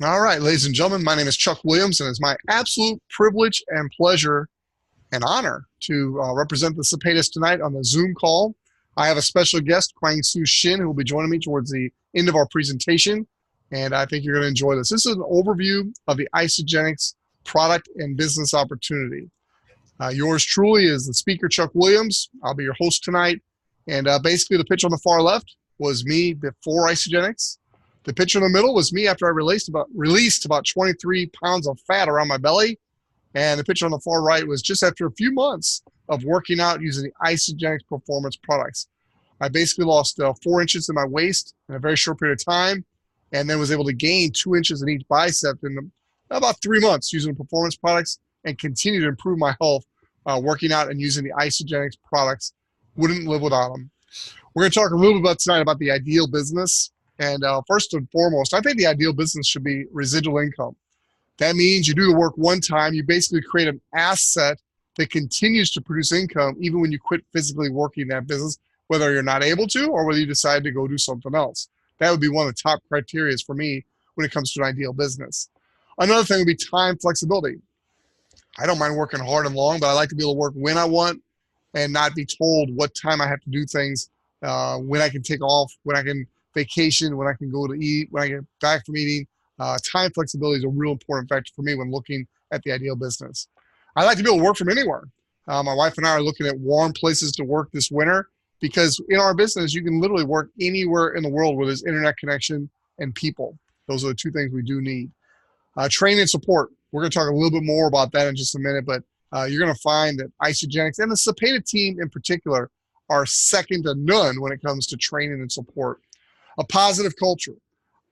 All right, ladies and gentlemen, my name is Chuck Williams, and it's my absolute privilege and pleasure and honor to represent the Cepedas tonight on the Zoom call. I have a special guest, Kwangsoo Shin, who will be joining me towards the end of our presentation, and I think you're going to enjoy this. This is an overview of the Isagenix product and business opportunity. Yours truly is the speaker, Chuck Williams. I'll be your host tonight, and basically the picture on the far left was me before Isagenix. The picture in the middle was me after I released about 23 pounds of fat around my belly. And the picture on the far right was just after a few months of working out using the Isagenix performance products. I basically lost 4 inches in my waist in a very short period of time, and then was able to gain 2 inches in each bicep in about 3 months using the performance products, and continue to improve my health working out and using the Isagenix products. Wouldn't live without them. We're going to talk a little bit about tonight about the ideal business. And first and foremost, I think the ideal business should be residual income. That means you do the work one time, you basically create an asset that continues to produce income even when you quit physically working that business, whether you're not able to or whether you decide to go do something else. That would be one of the top criteria for me when it comes to an ideal business. Another thing would be time flexibility. I don't mind working hard and long, but I like to be able to work when I want and not be told what time I have to do things, when I can take off, when I can vacation, when I can go to eat, when I get back from eating. Time flexibility is a real important factor for me when looking at the ideal business. I like to be able to work from anywhere. My wife and I are looking at warm places to work this winter because in our business, you can literally work anywhere in the world where there's internet connection and people. Those are the two things we do need. Training and support. We're going to talk a little bit more about that in just a minute, but you're going to find that Isagenix and the Cepeda team in particular are second to none when it comes to training and support. A positive culture.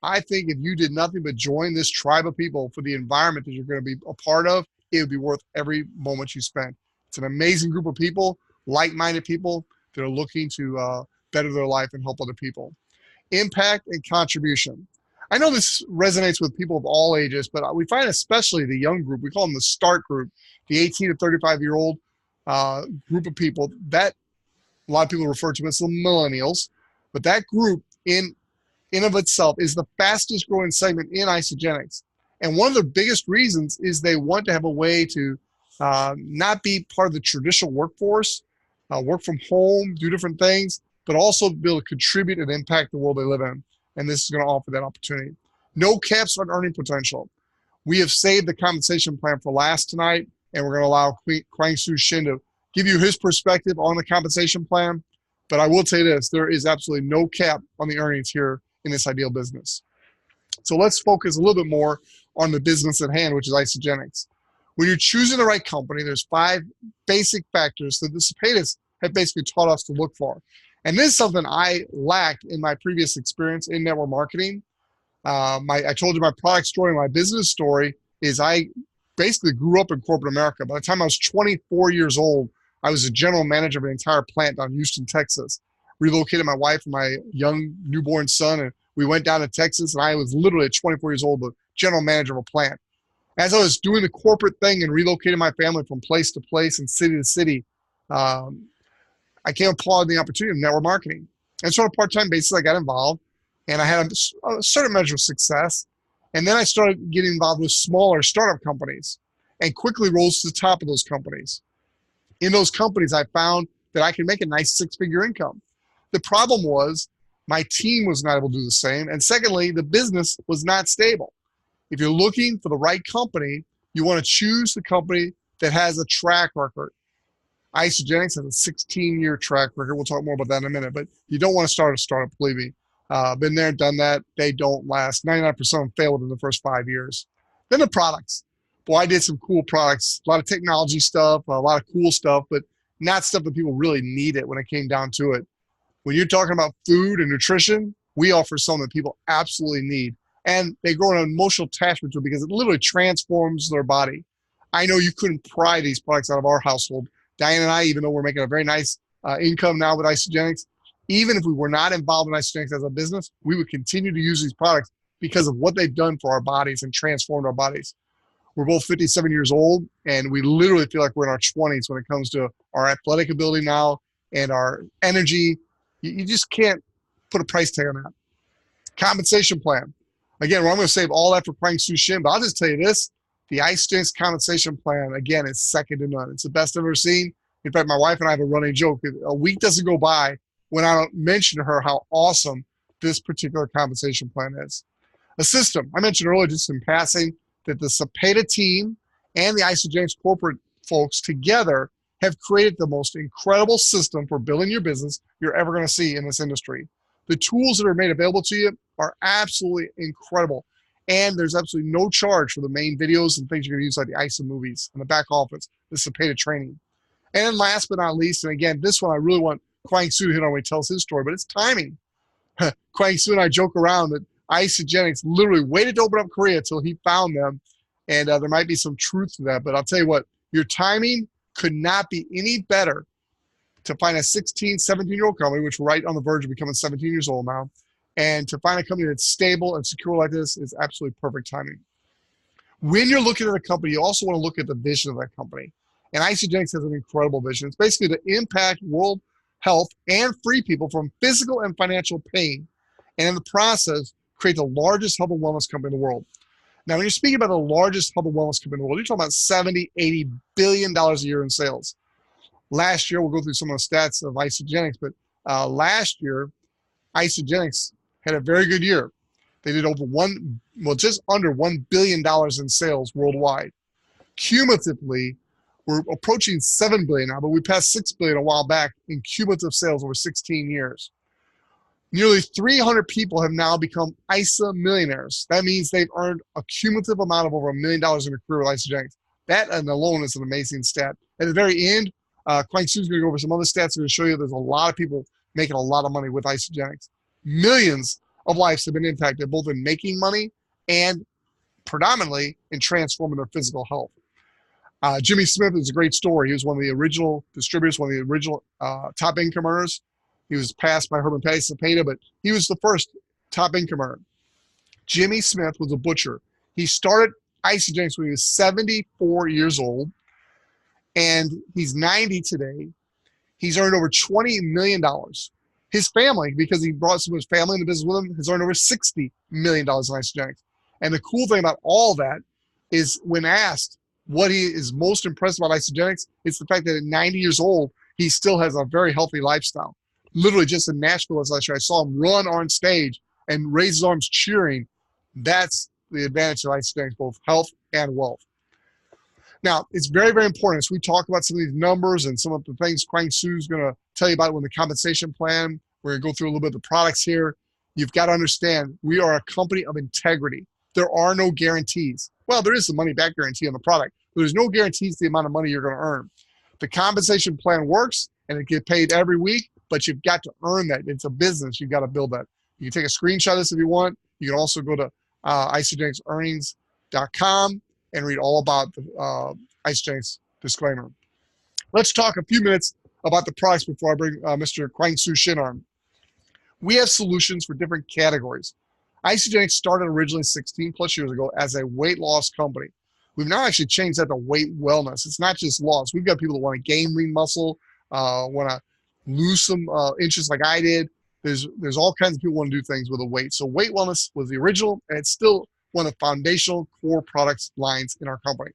I think if you did nothing but join this tribe of people for the environment that you're going to be a part of, it would be worth every moment you spend. It's an amazing group of people, like-minded people that are looking to better their life and help other people. Impact and contribution. I know this resonates with people of all ages, but we find especially the young group, we call them the START group, the 18 to 35-year-old group of people, that a lot of people refer to as the millennials, but that group in of itself is the fastest growing segment in Isagenix. And one of the biggest reasons is they want to have a way to not be part of the traditional workforce, work from home, do different things, but also be able to contribute and impact the world they live in. And this is going to offer that opportunity. No caps on earning potential. We have saved the compensation plan for last tonight, and we're going to allow Kwangsoo Shin to give you his perspective on the compensation plan. But I will tell you this, there is absolutely no cap on the earnings here in this ideal business. So let's focus a little bit more on the business at hand, which is Isagenix. When you're choosing the right company, there's 5 basic factors that the Cepedas have basically taught us to look for. And this is something I lacked in my previous experience in network marketing. I told you my product story, my business story is I basically grew up in corporate America. By the time I was 24 years old, I was a general manager of an entire plant down in Houston, Texas. Relocated my wife and my young newborn son, and we went down to Texas, and I was literally at 24 years old, the general manager of a plant. As I was doing the corporate thing and relocating my family from place to place and city to city, I came upon the opportunity of network marketing. And so on a part-time basis, I got involved, and I had a certain measure of success. And then I started getting involved with smaller startup companies and quickly rose to the top of those companies. In those companies, I found that I could make a nice 6-figure income. The problem was my team was not able to do the same. And secondly, the business was not stable. If you're looking for the right company, you want to choose the company that has a track record. Isagenix has a 16-year track record. We'll talk more about that in a minute, but you don't want to start a startup, believe me. Been there, done that. They don't last. 99% of them fail within the first 5 years. Then the products. Boy, I did some cool products, a lot of technology stuff, a lot of cool stuff, but not stuff that people really needed when it came down to it. When you're talking about food and nutrition, we offer something that people absolutely need. And they grow an emotional attachment to it because it literally transforms their body. I know you couldn't pry these products out of our household. Diane and I, even though we're making a very nice income now with Isagenix, even if we were not involved in Isagenix as a business, we would continue to use these products because of what they've done for our bodies and transformed our bodies. We're both 57 years old, and we literally feel like we're in our 20s when it comes to our athletic ability now and our energy. You just can't put a price tag on that. Compensation plan. Again, well, I'm going to save all that for Kwangsoo Shin, but I'll just tell you this. The Isagenix compensation plan, again, is second to none. It's the best I've ever seen. In fact, my wife and I have a running joke. A week doesn't go by when I don't mention to her how awesome this particular compensation plan is. A system. I mentioned earlier, just in passing, that the Cepeda team and the Isagenix corporate folks together have created the most incredible system for building your business you're ever going to see in this industry. The tools that are made available to you are absolutely incredible. And there's absolutely no charge for the main videos and things you're going to use, like the ISA movies and the back office, the Cepeda training. And then last but not least, and again, this one I really want Kwangsoo to hit on when he tells his story, but it's timing. Kwangsoo and I joke around that Isagenix literally waited to open up Korea until he found them. And there might be some truth to that. But I'll tell you what, your timing could not be any better to find a 16, 17-year-old company, which we're right on the verge of becoming 17 years old now, and to find a company that's stable and secure like this is absolutely perfect timing. When you're looking at a company, you also want to look at the vision of that company. And Isagenix has an incredible vision. It's basically to impact world health and free people from physical and financial pain, and in the process, create the largest health and wellness company in the world. Now, when you're speaking about the largest health and wellness company in the world, you're talking about $70, $80 billion a year in sales. Last year, we'll go through some of the stats of Isagenix, but last year, Isagenix had a very good year. They did just under $1 billion in sales worldwide. Cumulatively, we're approaching $7 billion now, but we passed $6 billion a while back in cumulative sales over 16 years. Nearly 300 people have now become ISA millionaires. That means they've earned a cumulative amount of over $1 million in a career with Isagenix. That alone is an amazing stat. At the very end, Kwangsoo is going to go over some other stats. I'm going to show you there's a lot of people making a lot of money with Isagenix. Millions of lives have been impacted, both in making money and predominantly in transforming their physical health. Jimmy Smith is a great story. He was one of the original distributors, one of the original top income earners. He was passed by Herman Petty Cepeda, but he was the first top income earner. Jimmy Smith was a butcher. He started Isagenix when he was 74 years old, and he's 90 today. He's earned over $20 million. His family, because he brought some of his family into business with him, has earned over $60 million in Isagenix. And the cool thing about all that is when asked what he is most impressed about Isagenix, it's the fact that at 90 years old, he still has a very healthy lifestyle. Literally just in Nashville, as I saw him run on stage and raise his arms cheering. That's the advantage of Isagenix, both health and wealth. Now, it's very, very important as we talk about some of these numbers and some of the things Kwangsoo is going to tell you about when the compensation plan. We're going to go through a little bit of the products here. You've got to understand we are a company of integrity. There are no guarantees. Well, there is a money back guarantee on the product, but there's no guarantees the amount of money you're going to earn. The compensation plan works and it gets paid every week, but you've got to earn that. It's a business. You've got to build that. You can take a screenshot of this if you want. You can also go to isagenixearnings.com and read all about the Isagenix disclaimer. Let's talk a few minutes about the products before I bring Mr. Kwangsoo Shin on. We have solutions for different categories. Isagenix started originally 16 plus years ago as a weight loss company. We've now actually changed that to weight wellness. It's not just loss. We've got people that want to gain lean muscle, want to lose some inches like I did. There's all kinds of people who want to do things with a weight. So weight wellness was the original, and it's still one of the foundational core products lines in our company.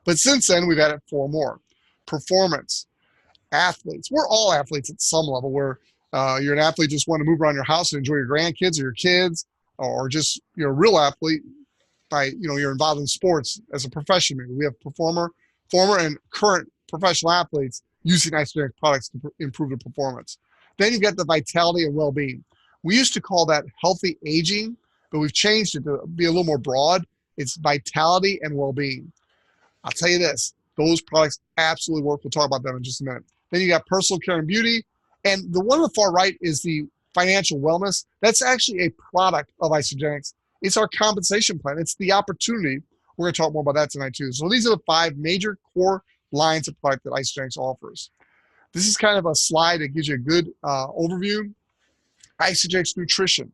But since then, we've added 4 more. Performance, athletes. We're all athletes at some level where you're an athlete, just want to move around your house and enjoy your grandkids or your kids, or just you're a real athlete by, you're involved in sports as a profession. Maybe we have former and current professional athletes using Isagenix products to improve their performance. Then you've got the vitality and well-being. We used to call that healthy aging, but we've changed it to be a little more broad. It's vitality and well-being. I'll tell you this, those products absolutely work. We'll talk about them in just a minute. Then you got personal care and beauty. And the one on the far right is the financial wellness. That's actually a product of Isagenix. It's our compensation plan. It's the opportunity. We're going to talk more about that tonight too. So these are the 5 major core lines of product that Isagenix offers. This is kind of a slide that gives you a good overview. Isagenix Nutrition.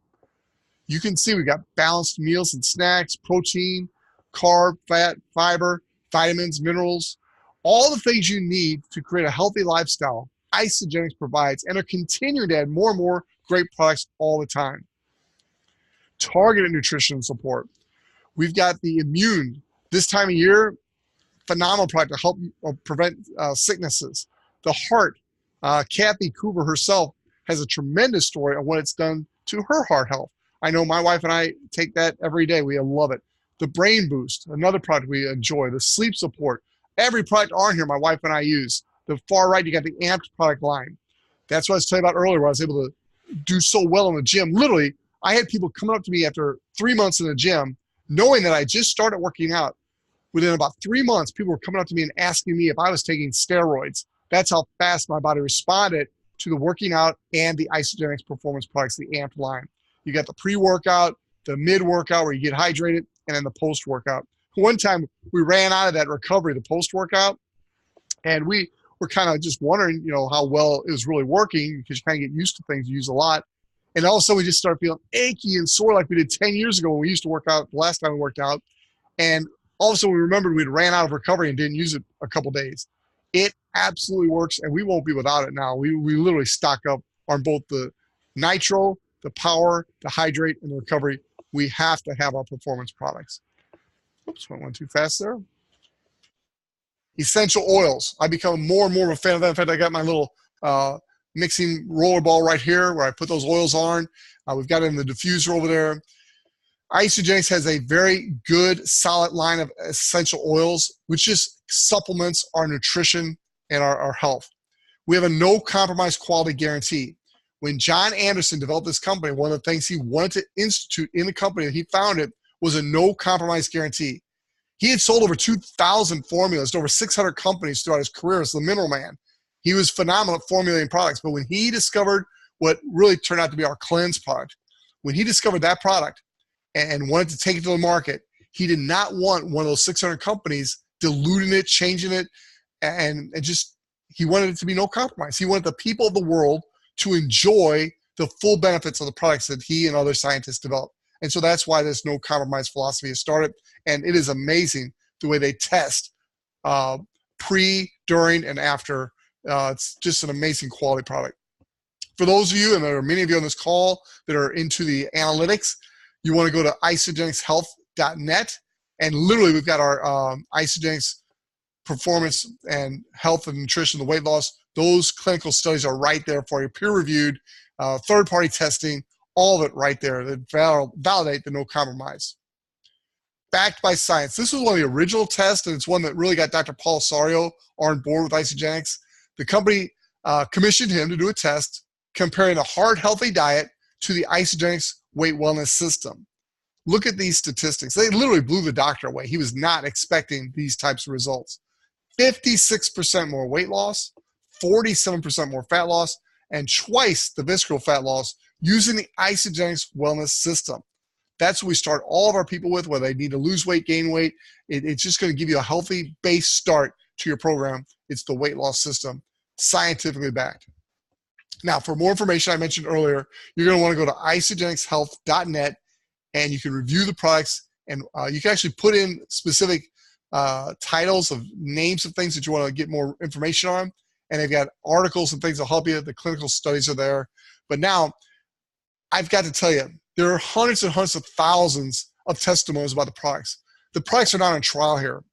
You can see we've got balanced meals and snacks, protein, carb, fat, fiber, vitamins, minerals, all the things you need to create a healthy lifestyle. Isagenix provides, and are continuing to add more and more great products all the time. targeted nutrition support. We've got the immune. This time of year, phenomenal product to help prevent sicknesses. The heart, Kathy Cooper herself has a tremendous story of what it's done to her heart health. I know my wife and I take that every day. We love it. The brain boost, another product we enjoy. The sleep support. Every product on here my wife and I use. The far right, you got the Amped product line. That's what I was telling you about earlier, where I was able to do so well in the gym. Literally, I had people coming up to me after 3 months in the gym, knowing that I just started working out. Within about 3 months, people were coming up to me and asking me if I was taking steroids. That's how fast my body responded to the working out and the Isagenix performance products, the Amped line. You got the pre-workout, the mid-workout where you get hydrated, and then the post-workout. One time, we ran out of that recovery, the post-workout, and we were kind of just wondering, how well it was really working, because you kind of get used to things you use a lot. And also, we just started feeling achy and sore like we did 10 years ago when we used to work out, the last time we worked out. And all of a sudden, we remembered we'd ran out of recovery and didn't use it a couple days. It absolutely works, and we won't be without it now. We literally stock up on both the nitro, the power, the hydrate, and the recovery. We have to have our performance products. Oops, went one too fast there. Essential oils. I become more and more of a fan of that. In fact, I got my little mixing roller ball right here where I put those oils on. We've got it in the diffuser over there. Isagenix has a very good, solid line of essential oils, which just supplements our nutrition and our health. We have a no-compromise quality guarantee. When John Anderson developed this company, one of the things he wanted to institute in the company that he founded was a no-compromise guarantee. He had sold over 2,000 formulas to over 600 companies throughout his career as the mineral man. He was phenomenal at formulating products, but when he discovered what really turned out to be our cleanse product, when he discovered that product and wanted to take it to the market, he did not want one of those 600 companies diluting it, changing it, and just, he wanted it to be no compromise. He wanted the people of the world to enjoy the full benefits of the products that he and other scientists developed. And so that's why this no compromise philosophy has started. And it is amazing the way they test pre, during, and after. It's just an amazing quality product. For those of you, and there are many of you on this call that are into the analytics, you want to go to isagenixhealth.net, and literally we've got our Isagenix performance and health and nutrition, the weight loss. Those clinical studies are right there for you, peer-reviewed, third-party testing, all of it right there that validate the no compromise. Backed by science. This was one of the original tests, and it's one that really got Dr. Paul Osorio on board with Isagenix. The company commissioned him to do a test comparing a heart-healthy diet to the Isagenix weight wellness system. Look at these statistics. They literally blew the doctor away. He was not expecting these types of results. 56% more weight loss, 47% more fat loss, and twice the visceral fat loss using the Isagenix wellness system. That's what we start all of our people with, whether they need to lose weight, gain weight. It's just going to give you a healthy base start to your program. It's the weight loss system, scientifically backed. Now, for more information I mentioned earlier, you're going to want to go to isagenixhealth.net, and you can review the products, and you can actually put in specific titles of names of things that you want to get more information on, and they've got articles and things that'll help you. The clinical studies are there. But now, I've got to tell you, there are hundreds and hundreds of thousands of testimonies about the products. The products are not on trial here.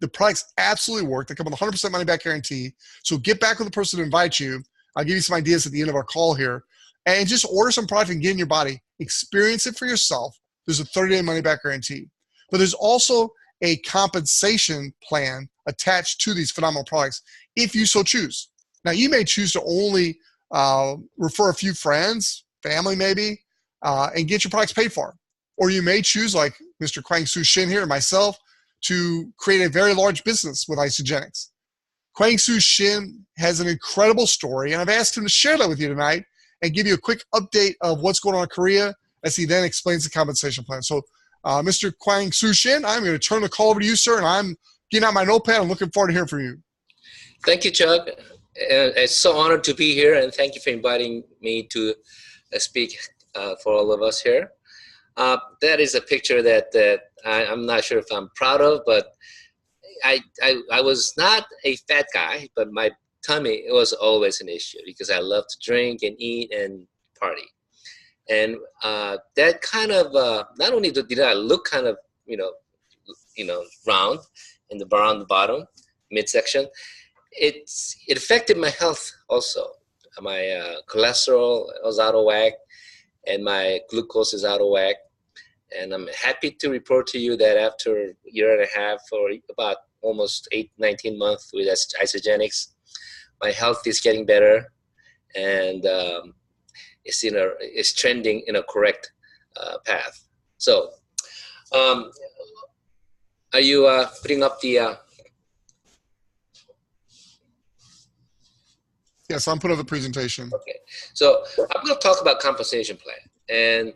The products absolutely work. They come with a 100% money-back guarantee. So get back with the person who invites you. I'll give you some ideas at the end of our call here. And just order some product and get in your body. Experience it for yourself. There's a 30-day money-back guarantee. But there's also a compensation plan attached to these phenomenal products if you so choose. Now, you may choose to only refer a few friends, family maybe, and get your products paid for. Or you may choose, like Mr. Kwangsoo Shin here and myself, to create a very large business with Isagenix. Kwangsoo Shin has an incredible story, and I've asked him to share that with you tonight and give you a quick update of what's going on in Korea as he then explains the compensation plan. So, Mr. Kwangsoo Shin, I'm going to turn the call over to you, sir, and I'm getting out my notepad and looking forward to hearing from you. Thank you, Chuck. It's so honored to be here, and thank you for inviting me to speak for all of us here. That is a picture that I'm not sure if I'm proud of, but I was not a fat guy, but my tummy was always an issue because I love to drink and eat and party. And that kind of, not only did I look kind of, round in around the bottom, midsection, it affected my health also. My cholesterol was out of whack, and my glucose is out of whack. And I'm happy to report to you that after a year and a half, or about almost 19 months with Isagenix, my health is getting better, and it's trending in a correct path. So, are you putting up the? Yes, I'm putting up the presentation. Okay, so I'm going to talk about compensation plan, and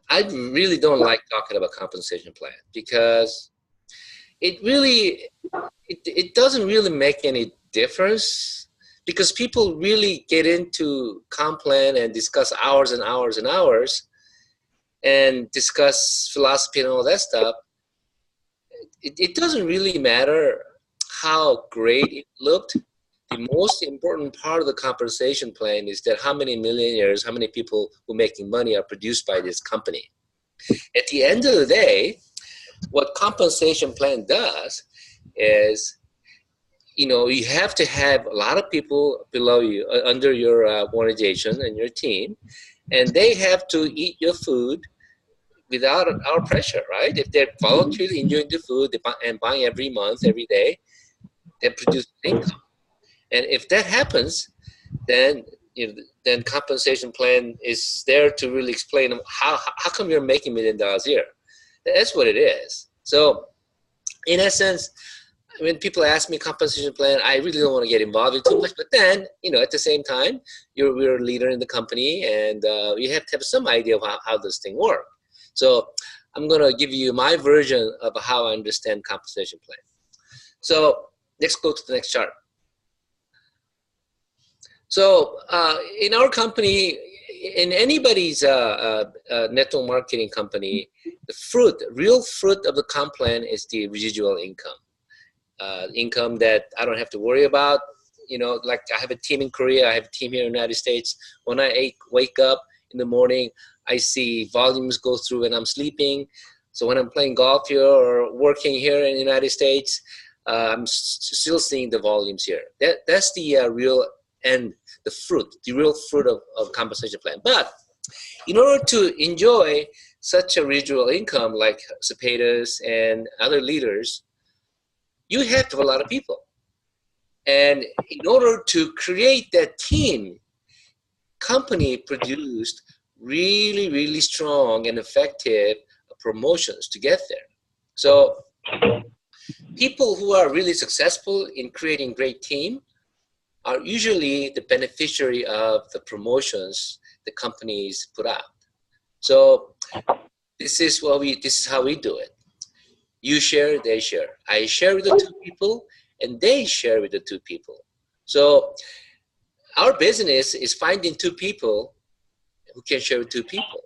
I really don't like talking about compensation plan because it doesn't really make any difference, because people really get into comp plan and discuss hours and hours and hours and discuss philosophy and all that stuff. It doesn't really matter how great it looked. The most important part of the compensation plan is that how many millionaires, how many people who are making money are produced by this company. At the end of the day, what compensation plan does is, you have to have a lot of people below you, under your organization and your team, and they have to eat your food without our pressure, right? If they're voluntarily enjoying the food and buying every month, every day, they produce income. And if that happens, then then compensation plan is there to really explain how come you're making $1 million a year. That's what it is. So, in essence, when people ask me compensation plan, I really don't want to get involved in too much. But then, at the same time, we're a leader in the company, and you have to have some idea of how this thing works. So, I'm going to give you my version of how I understand compensation plan. So, let's go to the next chart. So in our company, in anybody's network marketing company, the real fruit of the comp plan is the residual income. Income that I don't have to worry about. Like I have a team in Korea, I have a team here in the United States. When I wake up in the morning, I see volumes go through when I'm sleeping. So when I'm playing golf here or working here in the United States, I'm still seeing the volumes here. That's the real end, the real fruit of compensation plan. But in order to enjoy such a residual income like Cepeda's and other leaders, you have to have a lot of people. And in order to create that team, company produced really, really strong and effective promotions to get there. So people who are really successful in creating great team are usually the beneficiary of the promotions the companies put out. So this is how we do it. You share, they share. I share with the two people, and they share with the two people. So our business is finding two people who can share with two people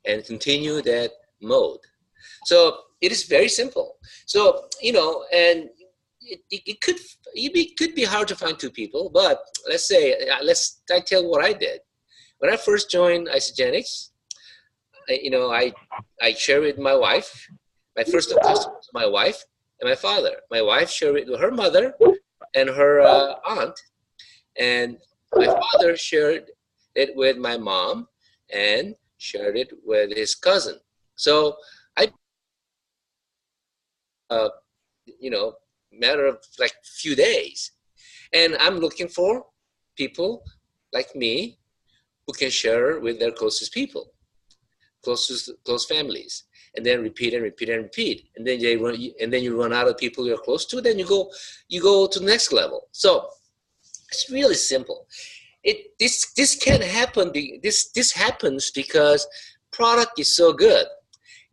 and continue that mode. So it is very simple. So, and it could be hard to find two people, but let's say, I tell you what I did. When I first joined Isagenix, I share with my wife. My first customer was my wife and my father. My wife shared it with her mother and her aunt, and my father shared it with my mom and shared it with his cousin. So I, matter of like few days, and I'm looking for people like me who can share with their closest people, close families, and then repeat and repeat and repeat, and then you run out of people you're close to. Then you go to the next level. So it's really simple. This can happen. This happens because product is so good.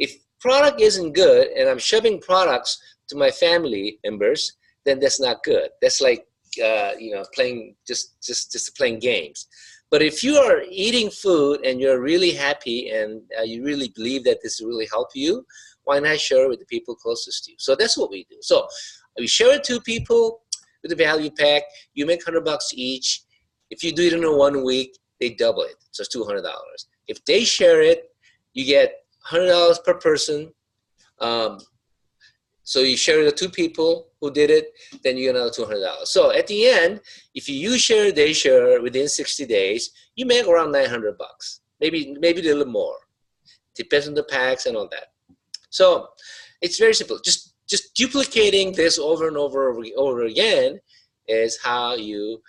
If product isn't good, and I'm shoving products to my family members, then that's not good. That's like playing just playing games. But if you are eating food and you're really happy and you really believe that this will really help you, why not share with the people closest to you? So that's what we do. So we share it to people with the value pack. You make $100 each. If you do it in a 1 week, they double it. So it's $200. If they share it, you get $100 per person. So you share the two people who did it, then you get another $200. So at the end, if you share, they share within 60 days, you make around 900 bucks, maybe a little more. Depends on the packs and all that. So it's very simple. Just duplicating this over and over again is how you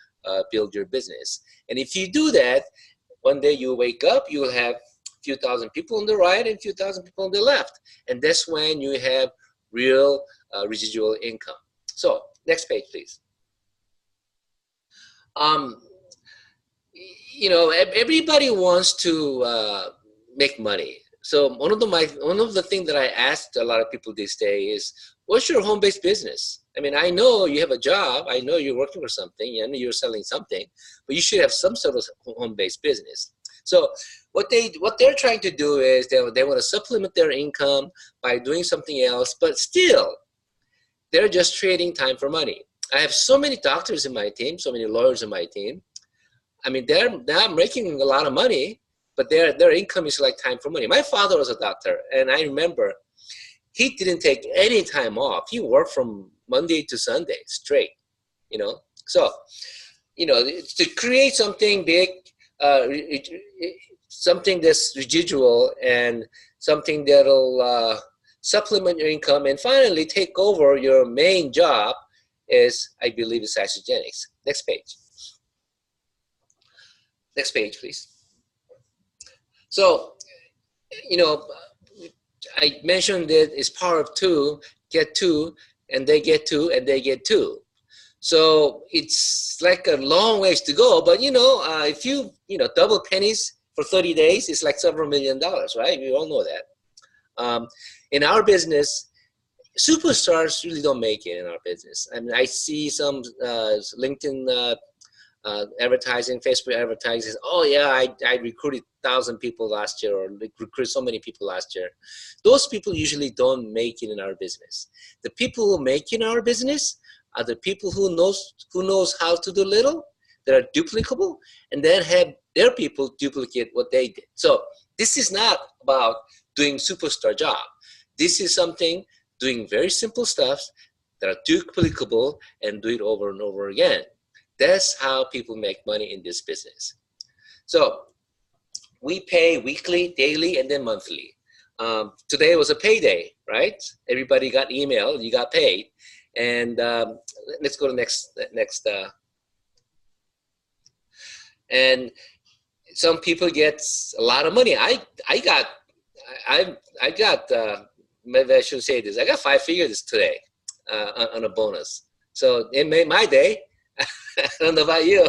build your business. And if you do that, one day you wake up, you will have a few thousand people on the right and a few thousand people on the left. And that's when you have real residual income. So next page, please. You know, everybody wants to make money. So one of the things that I asked a lot of people these days is, what's your home-based business? I mean, I know you have a job. I know you're working for something. I know you're selling something, but you should have some sort of home-based business. So what they're trying to do is they want to supplement their income by doing something else, but still, they're just trading time for money. I have so many doctors in my team, so many lawyers in my team. I mean, they're making a lot of money, but their income is like time for money. My father was a doctor, and I remember he didn't take any time off. He worked from Monday to Sunday straight, you know. So, you know, to create something big, something that's residual and something that'll supplement your income and finally take over your main job is, I believe, is Isagenix. Next page. Next page, please. So, you know, I mentioned that it's power of two, get two, and they get two, and they get two. So it's like a long ways to go, but you know, if you double pennies for 30 days, it's like several $1 million, right? We all know that. In our business, superstars really don't make it in our business. I mean, I see some LinkedIn advertising, Facebook advertising. Oh yeah, I recruited 1,000 people last year, or recruited so many people last year. Those people usually don't make it in our business. The people who make it in our business are the people who knows how to do little, that are duplicable, and then have their people duplicate what they did. So this is not about doing superstar job. This is something doing very simple stuff that are duplicable and do it over and over again. That's how people make money in this business. So we pay weekly, daily, and then monthly. Today was a payday, right? Everybody got email, you got paid. And let's go to next. And some people get a lot of money. I got maybe I should say this. I got 5 figures today on a bonus. So it made my day. I don't know about you.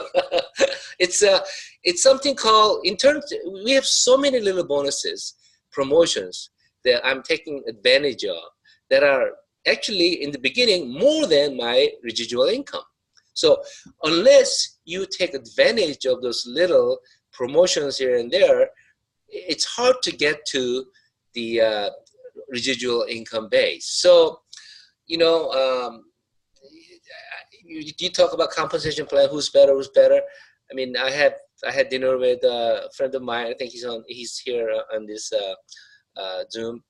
It's something called, in terms, we have so many little bonuses, promotions that I'm taking advantage of that are actually in the beginning more than my residual income. So unless you take advantage of those little promotions here and there, it's hard to get to the residual income base. So, you know, you talk about compensation plan, who's better. I mean, I had dinner with a friend of mine. I think he's here on this Zoom.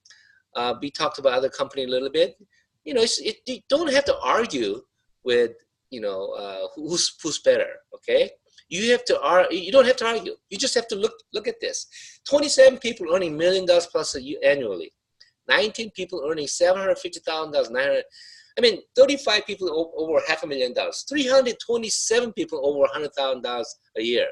We talked about other company a little bit. You know, you don't have to argue with, you know, who's better. Okay, you don't have to argue. You just have to look at this. 27 people earning $1 million plus annually. 19 people earning $750,000. I mean, 35 people over $500,000, 327 people over $100,000 a year.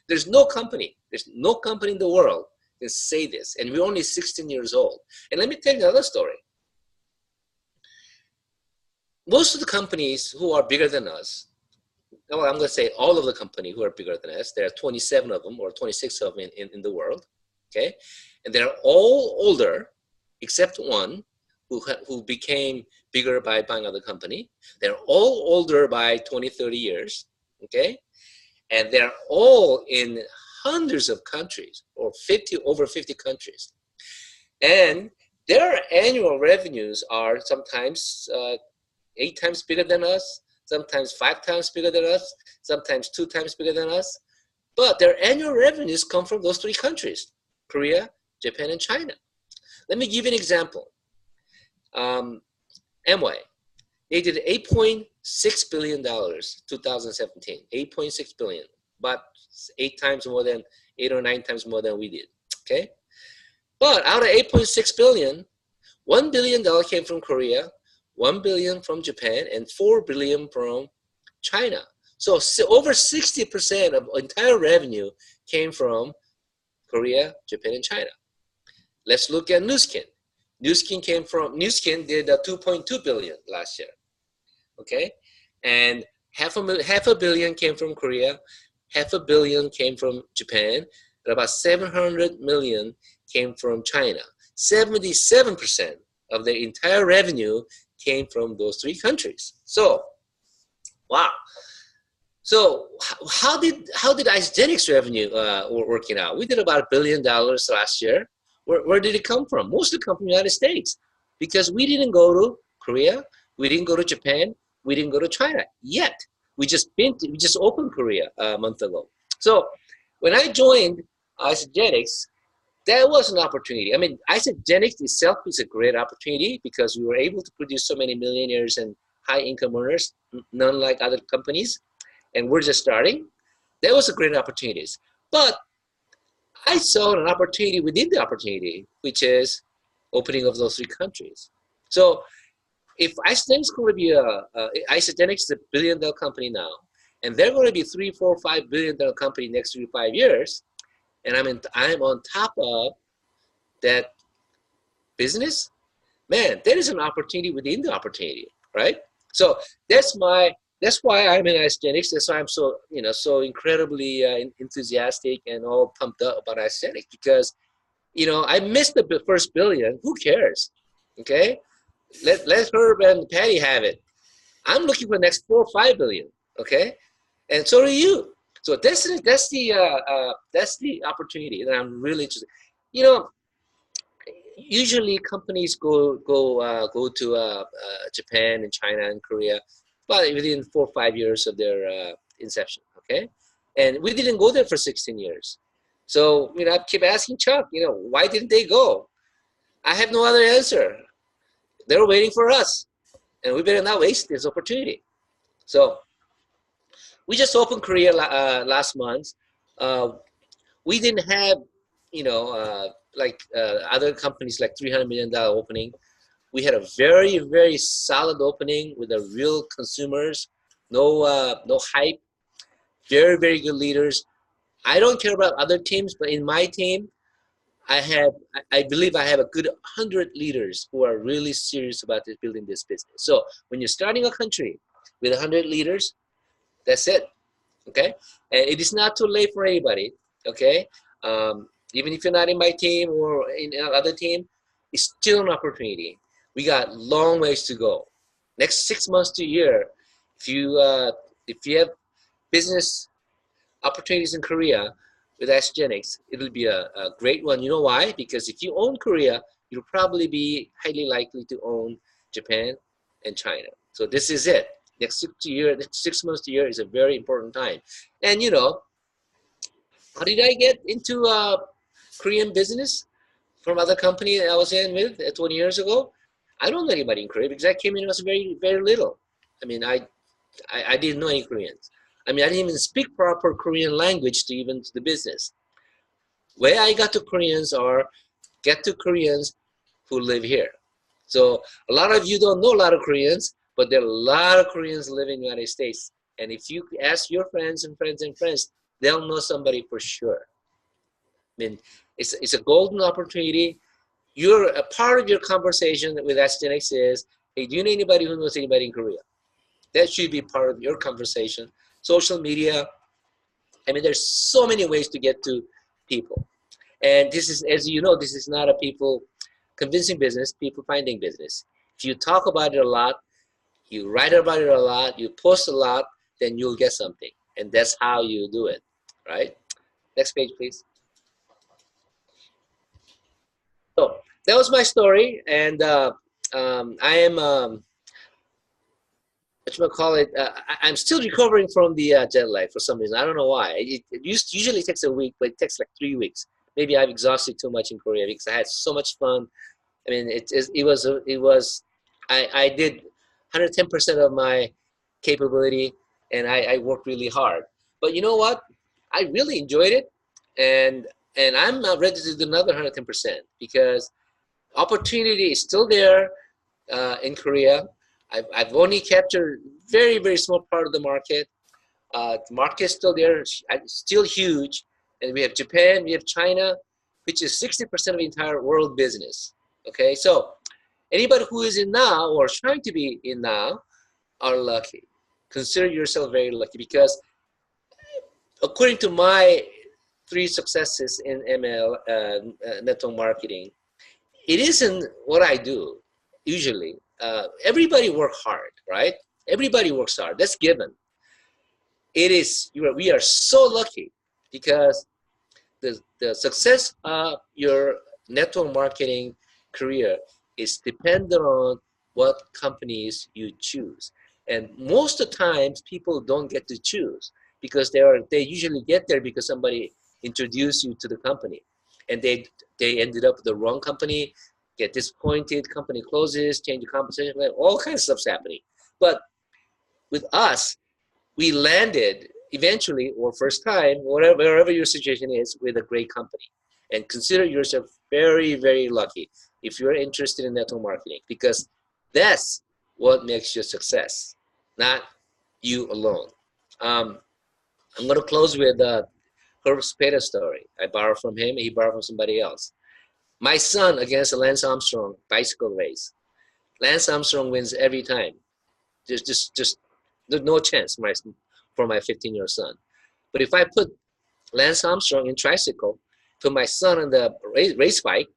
There's no company in the world can say this, and we're only 16 years old. And let me tell you another story. Most of the companies who are bigger than us, well, I'm going to say all of the companies who are bigger than us, there are 27 of them or 26 of them in the world, okay? And they're all older, except one, who became bigger by buying another company. They're all older by 20, 30 years, okay? And they're all in hundreds of countries, or over 50 countries. And their annual revenues are sometimes 8 times bigger than us, sometimes 5 times bigger than us, sometimes 2 times bigger than us. but their annual revenues come from those three countries: Korea, Japan, and China. Let me give you an example. Amway, they did $8.6 billion 2017, 8.6 billion, but 8 or 9 times more than we did, okay? But out of 8.6 billion, $1 billion came from Korea, 1 billion from Japan, and 4 billion from China. So over 60% of entire revenue came from Korea, Japan, and China. Let's look at Nu Skin. Nu Skin did 2.2 billion last year, okay? And half a billion came from Korea, half a billion came from Japan, and about 700 million came from China. 77% of the entire revenue came from those three countries. So, wow. So how did Isagenix revenue working out? We did about $1 billion last year. Where did it come from? Most of it come from the United States, because we didn't go to Korea, we didn't go to Japan, we didn't go to China yet. We just opened Korea a month ago. So when I joined Isagenix, that was an opportunity. I mean, Isagenix itself is a great opportunity because we were able to produce so many millionaires and high income earners, none like other companies, and we're just starting. That was a great opportunity. But I saw an opportunity within the opportunity, which is opening of those three countries. So if Isagenix is going to be Isagenix is a billion-dollar company now, and they're going to be $3, $4, $5 billion company next 3 to 5 years, and I'm on top of that business, man, there is an opportunity within the opportunity, right? So that's why I'm in Isagenix. That's why I'm so incredibly enthusiastic and all pumped up about Isagenix, because I missed the first billion. Who cares? Okay, let Herb and Patty have it. I'm looking for the next 4 or 5 billion. Okay, and so are you. So that's the opportunity that I'm really interested. Usually companies go to Japan and China and Korea, but within 4 or 5 years of their inception. Okay, and we didn't go there for 16 years. So I keep asking Chuck, why didn't they go? I have no other answer. They're waiting for us, and we better not waste this opportunity. So we just opened Korea last month. We didn't have, like other companies like $300 million opening. We had a very, very solid opening with the real consumers, no hype, very, very good leaders. I don't care about other teams, but in my team, I believe I have a good 100 leaders who are really serious about building this business. So when you're starting a country with 100 leaders, that's it, okay? And it is not too late for anybody, okay? Even if you're not in my team or in another team, it's still an opportunity. We got long ways to go. Next 6 months to a year, if you have business opportunities in Korea with Isagenix, it'll be a great one. You know why? Because if you own Korea, you'll probably be highly likely to own Japan and China. So this is it. Next 6 months to a year is a very important time. And how did I get into Korean business from other company that I was in with 20 years ago? I don't know anybody in Korea because I came in when I was very, very little. I mean, I didn't know any Koreans. I mean, I didn't even speak proper Korean language to the business. Where I got to get to Koreans who live here. So a lot of you don't know a lot of Koreans, but there are a lot of Koreans living in the United States. And if you ask your friends and friends and friends, they'll know somebody for sure. I mean, it's a golden opportunity. You're a part of your conversation with Isagenix is, hey, do you know anybody who knows anybody in Korea? That should be part of your conversation. Social media, I mean, there's so many ways to get to people. And this is, as you know, this is not a people convincing business, people finding business. If you talk about it a lot, you write about it a lot, you post a lot, then you'll get something. And that's how you do it, right? Next page, please. So that was my story. And I am whatchamacallit, I'm still recovering from the jet lag for some reason. I don't know why. It usually takes a week, but it takes like 3 weeks. Maybe I've exhausted too much in Korea because I had so much fun. I mean, I did 110% of my capability, and I worked really hard. But you know what? I really enjoyed it, and I'm not ready to do another 110% because opportunity is still there in Korea. I've only captured very, very small part of the market. The market is still there, still huge. And we have Japan, we have China, which is 60% of the entire world business. Okay, so anybody who is in now or trying to be in now are lucky. Consider yourself very lucky because according to my 3 successes in ML, network marketing, it isn't what I do usually. Everybody work hard, right? Everybody works hard. That's given. We are so lucky because the success of your network marketing career is dependent on what companies you choose. And most of the times people don't get to choose because they usually get there because somebody introduced you to the company and they ended up with the wrong company, get disappointed, company closes, change the compensation, all kinds of stuff's happening. But with us, we landed eventually or first time, wherever your situation is, with a great company. And consider yourself very, very lucky if you're interested in network marketing because that's what makes you a success, not you alone. I'm going to close with Herb Cepeda story. I borrowed from him, he borrowed from somebody else. My son against Lance Armstrong bicycle race. Lance Armstrong wins every time. There's no chance for my 15-year-old son. But if I put Lance Armstrong in tricycle, put my son on the race bike,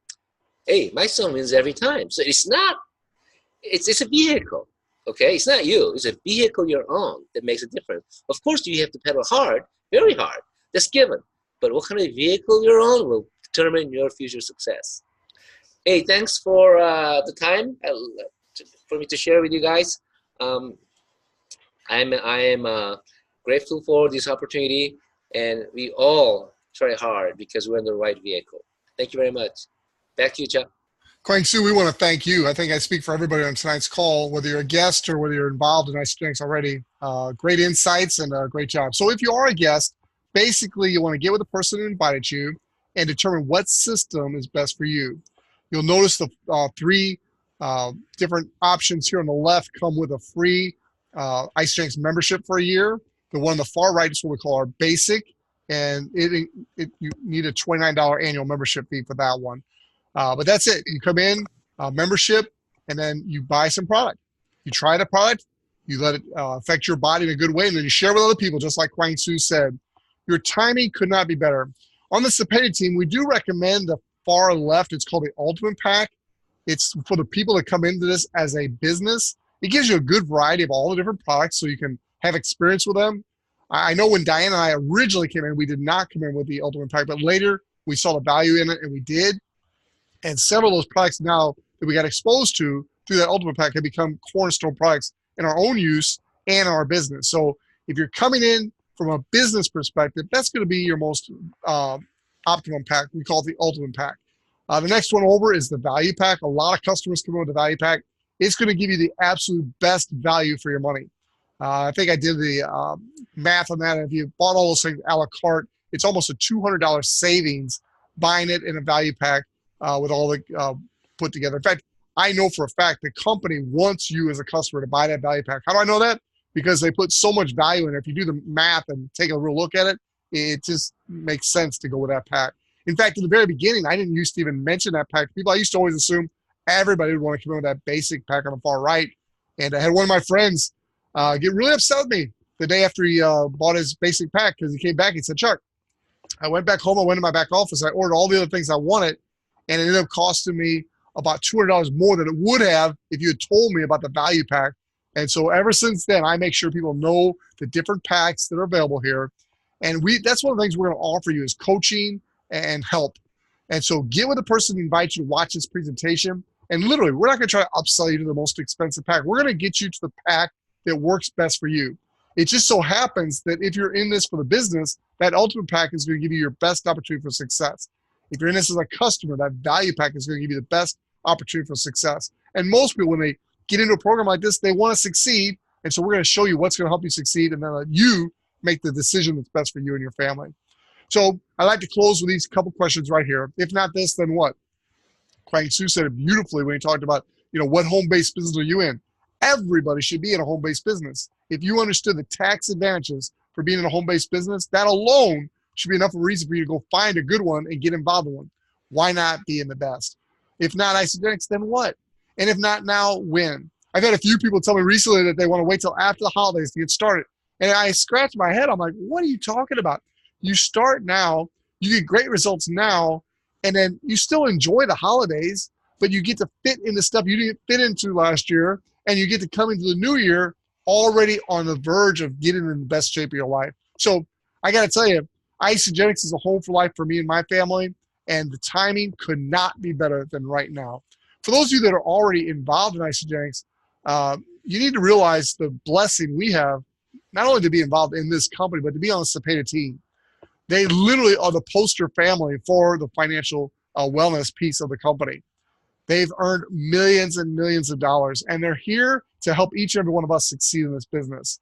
hey, my son wins every time. So it's a vehicle, okay? It's not you. It's a vehicle you're on that makes a difference. Of course, you have to pedal hard, very hard. That's given. But what kind of vehicle you're on will determine your future success. Hey, thanks for the time for me to share with you guys. I am grateful for this opportunity, and we all try hard because we're in the right vehicle. Thank you very much. Back to you, Chuck. Kwangsoo, we want to thank you. I think I speak for everybody on tonight's call, whether you're a guest or whether you're involved in Isagenix already. Great insights and a great job. So if you are a guest, basically you want to get with the person who invited you and determine what system is best for you. You'll notice the 3 different options here on the left come with a free Isagenix membership for a year. The one on the far right is what we call our basic, and you need a $29 annual membership fee for that one. But that's it. You come in, membership, and then you buy some product. You try the product, you let it affect your body in a good way, and then you share with other people, just like Kwangsoo said. Your timing could not be better. On the Cepeda team, we do recommend the far left. It's called the Ultimate Pack. It's for the people that come into this as a business. It gives you a good variety of all the different products so you can have experience with them. I know when Diane and I originally came in, we did not come in with the Ultimate Pack, but later we saw the value in it and we did. And several of those products now that we got exposed to through that Ultimate Pack have become cornerstone products in our own use and our business. So if you're coming in from a business perspective, that's going to be your most optimum pack. We call it the Ultimate Pack. The next one over is the Value Pack. A lot of customers come in with the Value Pack. It's going to give you the absolute best value for your money. I think I did the math on that. If you bought all those things a la carte, it's almost a $200 savings buying it in a Value Pack with all the put together. In fact, I know for a fact the company wants you as a customer to buy that Value Pack. How do I know that? Because they put so much value in it. If you do the math and take a real look at it, it just makes sense to go with that pack. In fact, in the very beginning, I didn't used to even mention that pack to people. I used to always assume everybody would want to come in with that basic pack on the far right. And I had one of my friends get really upset with me the day after he bought his basic pack because he came back. He said, Chuck, I went back home. I went to my back office. I ordered all the other things I wanted, and it ended up costing me about $200 more than it would have if you had told me about the Value Pack. And so ever since then, I make sure people know the different packs that are available here. And that's one of the things we're going to offer you is coaching and help. And so get with the person who invites you to watch this presentation. And literally, we're not going to try to upsell you to the most expensive pack. We're going to get you to the pack that works best for you. It just so happens that if you're in this for the business, that ultimate pack is going to give you your best opportunity for success. If you're in this as a customer, that value pack is going to give you the best opportunity for success. And most people, when they get into a program like this, they want to succeed. And so we're going to show you what's going to help you succeed and then let you make the decision that's best for you and your family. So I like to close with these couple questions right here. If not this, then what? Kwangsoo said it beautifully when he talked about, what home-based business are you in? Everybody should be in a home-based business. If you understood the tax advantages for being in a home-based business, that alone should be enough of a reason for you to go find a good one and get involved in one. Why not be in the best? If not Isagenix, then what? And if not now, when? I've had a few people tell me recently that they want to wait till after the holidays to get started. And I scratched my head. I'm like, what are you talking about? You start now, you get great results now, and then you still enjoy the holidays, but you get to fit into stuff you didn't fit into last year, and you get to come into the new year already on the verge of getting in the best shape of your life. So I got to tell you, Isagenix is a home for life for me and my family, and the timing could not be better than right now. For those of you that are already involved in Isagenix, you need to realize the blessing we have, not only to be involved in this company, but to be on the Cepeda team. They literally are the poster family for the financial wellness piece of the company. They've earned millions and millions of dollars, and they're here to help each and every one of us succeed in this business.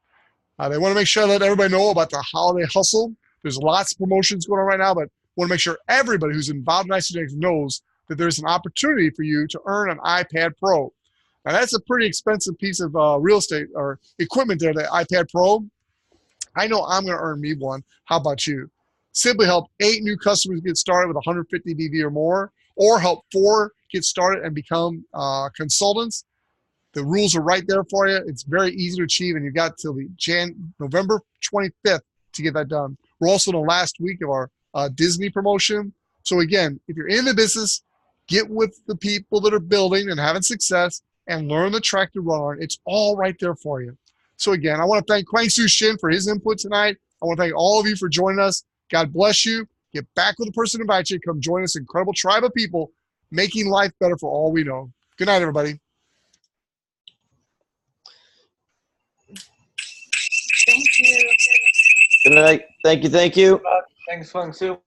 They want to make sure that everybody know about the holiday hustle. There's lots of promotions going on right now, but want to make sure everybody who's involved in Isagenix knows that there's an opportunity for you to earn an iPad Pro. Now, that's a pretty expensive piece of real estate or equipment there, the iPad Pro. I know I'm going to earn me one. How about you? Simply help 8 new customers get started with 150 DV or more, or help 4 get started and become consultants. The rules are right there for you. It's very easy to achieve, and you've got till the November 25th to get that done. We're also in the last week of our Disney promotion. So again, if you're in the business, get with the people that are building and having success and learn the track to run on. It's all right there for you. So again, I want to thank Kwangsoo Shin for his input tonight. I want to thank all of you for joining us. God bless you. Get back with the person who invites you. Come join this incredible tribe of people making life better for all we know. Good night, everybody. Thank you. Good night. Thank you. Thanks, Kwangsoo.